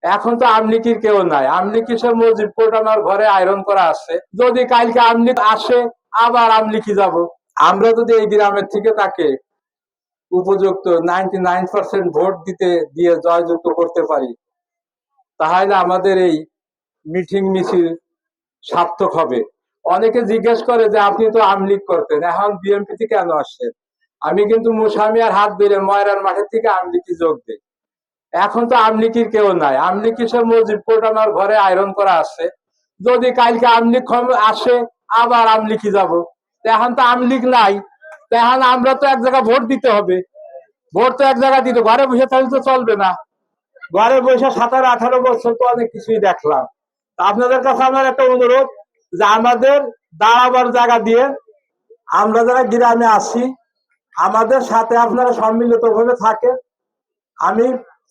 এখন তো আমলিকির কেউ নাই। আমলিকি সে মজিব কোর্ট আমার ঘরে আয়রন করা আছে। যদি কালকে আমলিক আসে আবার আমলিকি যাব। আমরা যদি এই গ্রামের থেকে তাকে উপযুক্ত 99% ভোট দিয়ে জয়যুক্ত করতে পারি, তাহলে আমাদের এই মিটিং মিছিল সার্থক হবে। অনেকে জিজ্ঞেস করে যে আপনি তো আমলিক করতেন, এখন বিএনপিতে কেন আসছেন? আমি কিন্তু মুসামিয়ার হাত ধরে ময়রার মাঠের থেকে আমলিকি যোগ দিই। এখন তো আমলিকির কেউ নাই। আমলিকি সে মজিব কোর্ট আমার ঘরে আয়রন করা আছে। যদি কালকে আমলিক আসে আবার আমলিকি যাব। এখন তো আমলিক নাই, এখন আমরা তো এক জায়গায় ভোট দিতে হবে। ভোট তো এক জায়গায় দিতে, ঘরে বসে থাকলে তো চলবে না। ঘরে বসে 17-18 বছর তো অনেক কিছুই দেখলাম। আপনাদের কাছে আমার একটা অনুরোধ যে আমাদের দাঁড়াবার জায়গা দিয়ে আমরা যারা গ্রামে আসি আমাদের সাথে আপনারা সম্মিলিত ভাবে থাকেন। আমি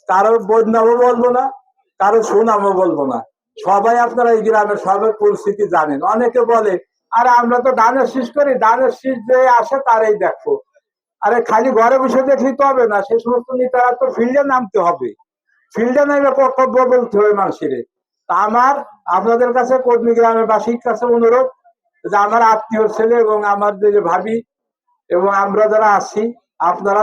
কারোর বদনামও বলবো না, কারো সুনামও বলবো না। সবাই আপনারা এই গ্রামের সবের পরিস্থিতি জানেন। অনেকে বলে আরে আমরা তো ধানের শীষ করি, ধানের শীষ যে আসে তারাই দেখো। আরে খালি ঘরে বসে দেখলি তো হবে না, সেই সমস্ত নেতারা তো ফিল্ডে নামতে হবে। ফিল্ডে নামে কর্তব্য বলতে হবে মানুষের। তা আমার আপনাদের কাছে কর্মী গ্রামবাসীর কাছে অনুরোধ যে আমার আত্মীয় ছেলে এবং আমার যে ভাবি এবং আমরা যারা আছি আপনারা